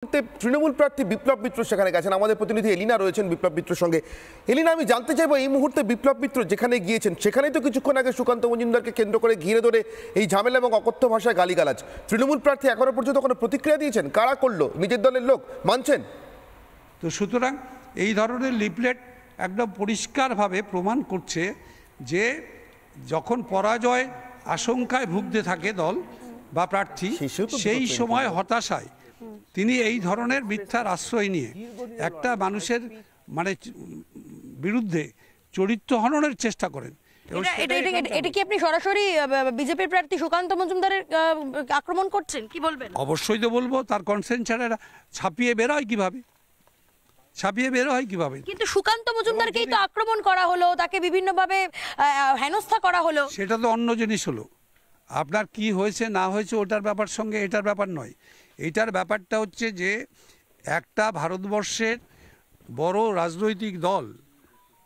তৃণমূল প্রার্থী বিপ্লব মিত্র সেখানে গেছেন, আমাদের প্রতিনিধি এলিনা রয়েছেন বিপ্লব মিত্রের সঙ্গে। এলিনা, আমি জানতে চাইবো এই মুহূর্তে বিপ্লব মিত্র যেখানে গিয়েছেন সেখানেই তো কিছুক্ষণ আগে সুকান্ত মজুমদারকে কেন্দ্র করে ঘিরে ধরে এই ঝামেলা এবং অকথ্য ভাষায় গালিগালাজ। তৃণমূল প্রার্থী এখনো পর্যন্ত কোনো প্রতিক্রিয়া দিয়েছেন? কারা করলো? নিজের দলের লোক মানছেন? তো সুতরাং এই ধরনের লিফলেট একদম পরিষ্কারভাবে প্রমাণ করছে যে যখন পরাজয় আশঙ্কায় ভুগতে থাকে দল বা প্রার্থী, সেই সময় হতাশায় তিনি এই ধরনের মিথ্যার আশ্রয় নিয়ে একটা মানুষের বিরুদ্ধে চরিত্র হননের চেষ্টা করেন। এটা কি আপনি সরাসরি বিজেপির প্রার্থী সুকান্ত মজুমদারের আক্রমণ করছেন? কি বলবেন? অবশ্যই তো বলবো। তার কনসেন্ট ছাড়া ছাপিয়ে বের হয় কিভাবে? কিন্তু সুকান্ত মজুমদারকেই তো আক্রমণ করা হলো, তাকে বিভিন্নভাবে হেনস্থা করা হলো। সেটা তো অন্য জিনিস হলো। আপনার কি হয়েছে না হয়েছে ওটার ব্যাপার সঙ্গে এটার ব্যাপার নয়। এইটার ব্যাপারটা হচ্ছে যে একটা ভারতবর্ষের বড় রাজনৈতিক দল,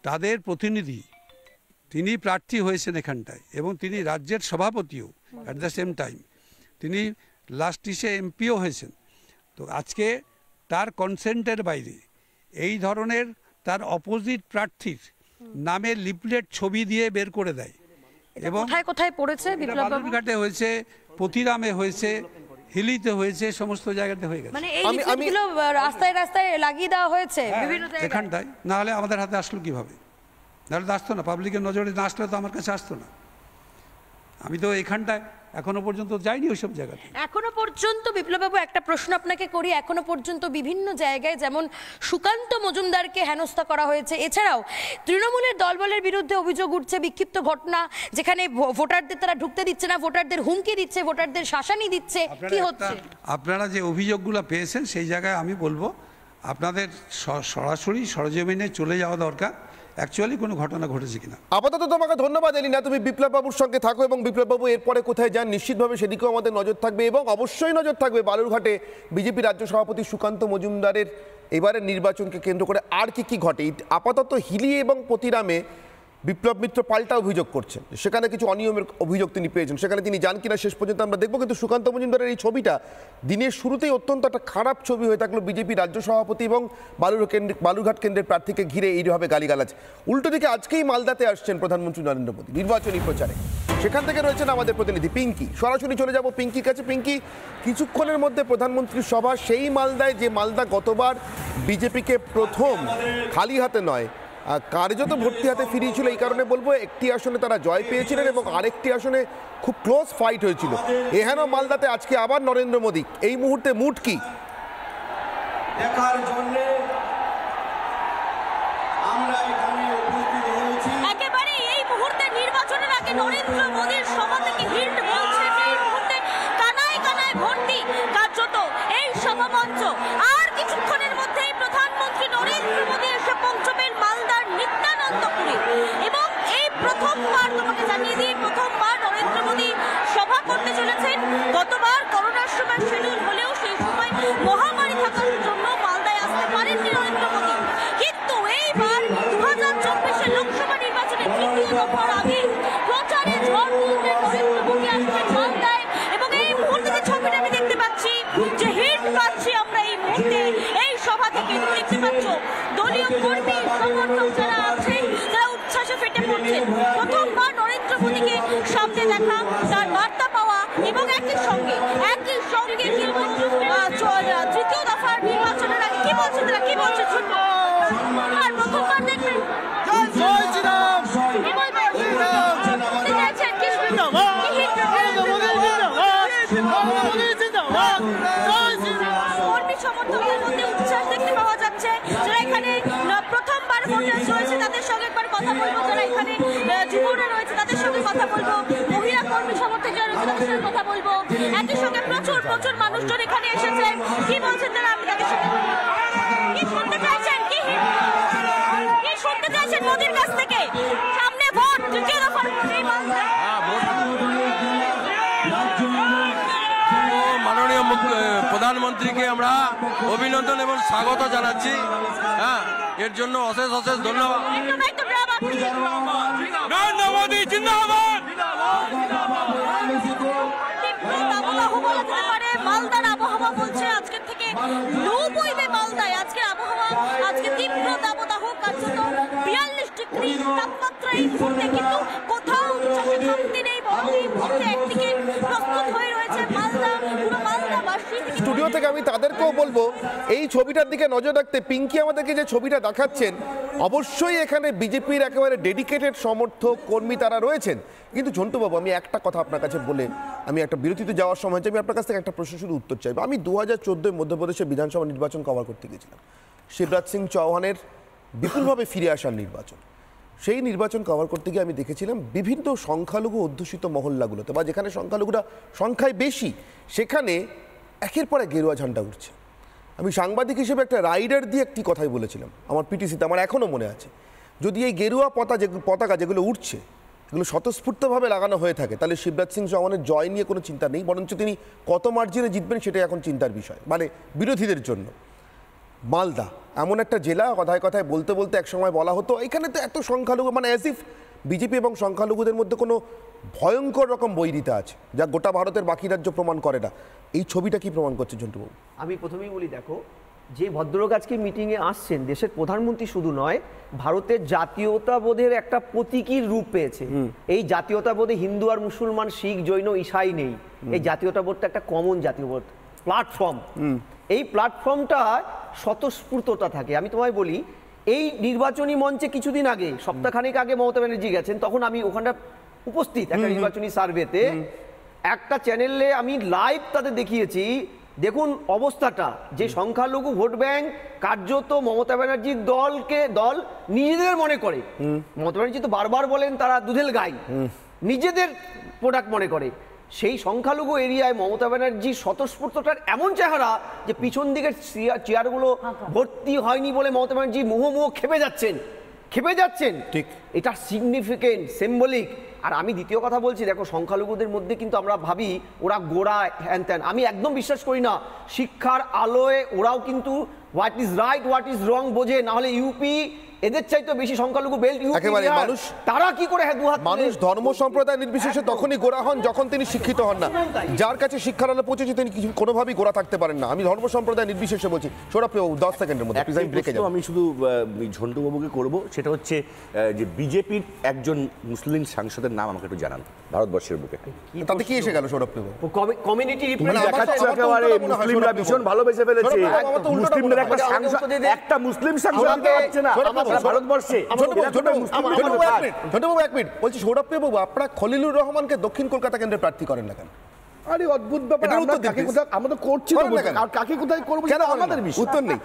তাদের প্রতিনিধি তিনি প্রার্থী হয়েছেন এখানটায়, এবং তিনি রাজ্যের সভাপতিও অ্যাট দ্য সেম টাইম, তিনি লাস্ট ইসে এমপিও হয়েছেন। তো আজকে তার কনসেন্টের বাইরে এই ধরনের তার অপোজিট প্রার্থীর নামে লিফলেট ছবি দিয়ে বের করে দেয়। এবং কোথায় কোথায় পড়েছে? বালুরঘাটে হয়েছে, পতিরামে হয়েছে, হিলিতে হয়েছে, সমস্ত জায়গাতে হয়ে গেছে। মানে এই লিফলেটগুলো রাস্তায় রাস্তায় লাগিয়ে দেওয়া হয়েছে বিভিন্ন জায়গায়। এখানটায় না হলে আমাদের হাতে আসলো কিভাবে? নাহলে তো আসতো না, পাবলিকের নজরে না আসলে তো আমার কাছে আসতো না। আমি তো এখানটায় এখনো পর্যন্ত যাইনি ওইসব জায়গাতে। এখনো পর্যন্ত বিপ্লববাবু একটা প্রশ্ন আপনাকে করি, এখনো পর্যন্ত বিভিন্ন জায়গায় যেমন সুকান্ত মজুমদারকে হেনস্থা করা হয়েছে, এছাড়াও তৃণমূলের দলবলের বিরুদ্ধে অভিযোগ উঠছে, বিক্ষিপ্ত ঘটনা, যেখানে ভোটারদের তারা ঢুকতে দিচ্ছে না, ভোটারদের হুমকি দিচ্ছে, ভোটারদের শাসানি দিচ্ছে, কি হচ্ছে? আপনারা যে অভিযোগগুলো পেয়েছেন সেই জায়গায় আমি বলবো আপনাদের সরাসরি সরজমিনে চলে যাওয়া দরকার, অ্যাকচুয়ালি কোনো ঘটনা ঘটেছে কিনা। আপাতত তোমাকে ধন্যবাদ এলিনা, তুমি বিপ্লব বাবুর সঙ্গে থাকো, এবং বিপ্লব বাবু এরপরে কোথায় যান নিশ্চিতভাবে সেদিকেও আমাদের নজর থাকবে, এবং অবশ্যই নজর থাকবে বালুরঘাটে বিজেপি রাজ্য সভাপতি সুকান্ত মজুমদারের এবারের নির্বাচনকে কেন্দ্র করে আর কি ঘটে। আপাতত হিলি এবং পতিরামে বিপ্লব মিত্র পাল্টা অভিযোগ করছেন, সেখানে কিছু অনিয়মের অভিযোগ তিনি পেয়েছেন, সেখানে তিনি যান কিনা শেষ পর্যন্ত আমরা দেখবো। কিন্তু সুকান্ত মজুমদারের এই ছবিটা দিনের শুরুতেই অত্যন্ত একটা খারাপ ছবি হয়ে থাকলো বিজেপি রাজ্য সভাপতি এবং বালুরঘাট কেন্দ্রের প্রার্থীকে ঘিরে এইভাবে গালিগালাজ। উল্টো দিকে আজকেই মালদাতে আসছেন প্রধানমন্ত্রী নরেন্দ্র মোদী নির্বাচনী প্রচারে, সেখান থেকে রয়েছেন আমাদের প্রতিনিধি পিঙ্কি। সরাসরি চলে যাব পিঙ্কির কাছে। পিঙ্কি, কিছুক্ষণের মধ্যে প্রধানমন্ত্রীর সভা সেই মালদায়, যে মালদা গতবার বিজেপিকে প্রথম খালি হাতে নয় কার্যত ভর্তি হাতে ফিরিয়েছিল। এই কারণে বলবো একটি আসনে তারা জয় পেয়েছিলেন এবং আরেকটি আসনে খুব ক্লোজ ফাইট হয়েছিল। এহেন মালদাতে আজকে আবার নরেন্দ্র মোদী, এই মুহূর্তে মুড কি? একেবারে এই মুহূর্তে নির্বাচনের আগে নরেন্দ্র মোদীর সভা থেকে হিন্ট বলছে যে এই মুহূর্তে কানায় কানায় ভর্তি কার্যত এই সভামঞ্চ। আর কিছুক্ষণের মধ্যেই প্রধানমন্ত্রী নরেন্দ্র মোদী এসে পৌঁছবেন মালদার নিত্যানন্দপুরে, এবং এই প্রথমবার, তোমাকে জানিয়ে দিই, প্রথমবার নরেন্দ্র মোদী সভা করতে চলেছেন। গতবার করোনার সময় শিডিউল হলেও সেই সময় মহামারী থাকার জন্য মালদায় আসতে পারেননি নরেন্দ্র মোদী। কিন্তু এইবার 2024 লোকসভা নির্বাচনের তৃতীয় দফার আগে প্রচারে ঝড় তুলবেন নরেন্দ্র মোদী, আসবেন মালদায়। এবং এই মুহূর্তে যে ছবিটা আমি দেখতে পাচ্ছি, যে হিট পাচ্ছি আমরা এই মুহূর্তে এই সভা থেকে, দেখতে পাচ্ছ দলীয় কর্মী সমর্থক যারা আছেন তারা উচ্ছ্বাসে ফেটে পড়ছেন। প্রথমবার নরেন্দ্র মোদীকে সামনে দেখা, তার বার্তা পাওয়া, এবং একই সঙ্গে কিন্তু তৃতীয় দফার নির্বাচনের আগে কি বলছেন তারা, কি বলছেন শুনবো। আর প্রথমবার দেখবেন কর্মী সমর্থকদের মধ্যে উচ্ছ্বাস দেখতে পাওয়া যাচ্ছে। যারা এখানে প্রথমবার ভোটার রয়েছে তাদের সঙ্গে একবার কথা বলবো, যারা এখানে যুবরা রয়েছে তাদের সঙ্গে কথা বলবো, মহিলা কর্মী সমর্থক যারা রয়েছে তাদের সঙ্গে কথা বলবো। একই সঙ্গে প্রচুর মানুষজন এখানে এসেছে, কি বলছেন তারা, আমি তাদের সঙ্গে কি শুনতে চাইছেন, কি শুনতে চাইছেন মোদীর কাছ থেকে? সামনে ভোট, তৃতীয় দফার মাননীয় প্রধানমন্ত্রীকে আমরা অভিনন্দন এবং স্বাগত জানাচ্ছি। হ্যাঁ, এর জন্য অশেষ অশেষ ধন্যবাদ। নরেন্দ্র মোদী জিন্দাবাদ। মালদার আবহাওয়া বলছে আজকের থেকে লু বইবে মালদায়। আজকের আবহাওয়া, আজকে তীব্র দাবদাহ, কার্যত 42 ডিগ্রি তাপমাত্রা এই মুহূর্তে, কিন্তু কোথাও উচ্ছ্বাসে কমতি নেই, বরং এই মুহূর্তে একদিকে প্রস্তুত হয়ে রয়েছে মালদা, পুরো মালদাবাসী। স্টুডিও থেকে আমি তাদেরকেও বলবো এই ছবিটার দিকে নজর রাখতে। পিঙ্কি আমাদেরকে যে ছবিটা দেখাচ্ছেন, অবশ্যই এখানে বিজেপির একেবারে ডেডিকেটেড সমর্থক কর্মী তারা রয়েছেন। কিন্তু ঝন্টুবাবু, আমি একটা কথা আপনার কাছে বলে আমি একটা বিরতিতে যাওয়ার সময় আমি আপনার কাছ থেকে একটা প্রশ্ন শুধু উত্তর চাইবো। আমি 2014 মধ্যপ্রদেশে বিধানসভা নির্বাচন কভার করতে গেছিলাম, শিবরাজ সিং চৌহানের বিপুলভাবে ফিরে আসার নির্বাচন। সেই নির্বাচন কভার করতে গিয়ে আমি দেখেছিলাম বিভিন্ন সংখ্যালঘু অধ্যুষিত মহল্লাগুলোতে বা যেখানে সংখ্যালঘুরা সংখ্যায় বেশি, সেখানে একের পর এক গেরুয়া ঝান্ডা উঠছে। আমি সাংবাদিক হিসেবে একটা রাইডার দিয়ে একটি কথাই বলেছিলাম আমার পিটিসিতে, আমার এখনও মনে আছে, যদি এই গেরুয়া পতাকা যেগুলো উঠছে এগুলো স্বতঃস্ফূর্তভাবে লাগানো হয়ে থাকে, তাহলে শিবরাজ সিং চৌহানের জয় নিয়ে কোনো চিন্তা নেই, বরঞ্চ তিনি কত মার্জিনে জিতবেন সেটাই এখন চিন্তার বিষয়, মানে বিরোধীদের জন্য। মালদা এমন একটা জেলা, কথায় কথায় বলতে বলতে একসময় বলা হতো এখানে তো এত সংখ্যালঘু, মানে অ্যাজ ইফ বিজেপি এবং সংখ্যালঘুদের মধ্যে কোনো ভয়ঙ্কর রকম বৈরিতা আছে, যা গোটা ভারতের বাকি রাজ্য প্রমাণ করে না। এই ছবিটা কি প্রমাণ করছে ঝন্টুবাবু? আমি প্রথমেই বলি, দেখো, যে ভদ্রলোক আজকে মিটিংয়ে আসছেন দেশের প্রধানমন্ত্রী শুধু নয়, ভারতের জাতীয়তাবোধের একটা প্রতীকীর রূপ পেয়েছে। এই জাতীয়তাবোধে হিন্দু আর মুসলমান, শিখ, জৈন, ঈসাই নেই। এই জাতীয়তাবোধটা একটা কমন জাতীয়বোধ প্ল্যাটফর্ম। এই প্ল্যাটফর্মটা স্বতঃস্ফূর্ততা থাকে। আমি তোমায় বলি, এই নির্বাচনী মঞ্চে কিছুদিন আগে, সপ্তাহখানেক আগে মমতা ব্যানার্জি গেছেন, তখন আমি ওখানটা উপস্থিত একটা নির্বাচনী সার্ভেতে। একটা চ্যানেলে আমি লাইভ তাদের দেখিয়েছি, দেখুন অবস্থাটা, যে সংখ্যালঘু ভোট ব্যাংক কার্যত মমতা ব্যানার্জির দল নিজেদের মনে করে। মমতা ব্যানার্জি তো বারবার বলেন তারা দুধেল গাই, নিজেদের প্রোডাক্ট মনে করে। সেই সংখ্যালঘু এরিয়ায় মমতা ব্যানার্জির স্বতঃস্ফূর্ততার এমন চেহারা যে পিছন দিকের চেয়ারগুলো ভর্তি হয়নি বলে মমতা ব্যানার্জি মুহুর্মুহু খেপে যাচ্ছেন। ঠিক, এটা সিগনিফিকেন্ট, সিম্বলিক। আর আমি দ্বিতীয় কথা বলছি, দেখো, সংখ্যালঘুদের মধ্যে কিন্তু আমরা ভাবি ওরা গোড়া হ্যান ত্যান, আমি একদম বিশ্বাস করি না। শিক্ষার আলোয় ওরাও কিন্তু what is right what is wrong বোঝে, না হলে ইউপি এদের চাইতে বেশি সংখ্যালঘু বেল্ট একেবারে মানুষ, তারা কি করে দুহাত মানুষ ধর্ম সম্প্রদায় নির্বিশেষে তখনই গোড়া হন যখন তিনি শিক্ষিত হন না। যার কাছে শিক্ষার আলো পৌঁছেছে তিনি কোনোভাবেই গোড়া থাকতে পারেন না। আমি ধর্ম সম্প্রদায় নির্বিশেষে বলছি। সৌরভ, 10 সেকেন্ডের মধ্যে প্লিজ, আমি ব্রেকে যাব। আমি শুধু ঝন্টুবাবুকে করব, সেটা হচ্ছে যে বিজেপির একজন মুসলিম সাংসদের নাম আমাকে একটু জানান ভারতবর্ষের বুকে। তাতে কি এসে গেল সৌরভ? কমিউনিটি দেখাচ্ছ একেবারে মুসলিমরা ভীষণ ভালোবেসে ফেলেছে, মুসলিমদের একটা মুসলিম সাংসদ দিতে পারছে না ভারতবর্ষে। ছোটবাবু এক মিনিট বলছি, সৌরভ বাবু, আপনারা খলিলুর রহমানকে দক্ষিণ কলকাতা কেন্দ্রে প্রার্থী করেন না কেন? আরে অদ্ভুত ব্যাপার, আমরা কাকে কোথায়, আমরা তো করছি না, আর কাকে কোথায় করবো আমাদের বিষয়, উত্তর নেই।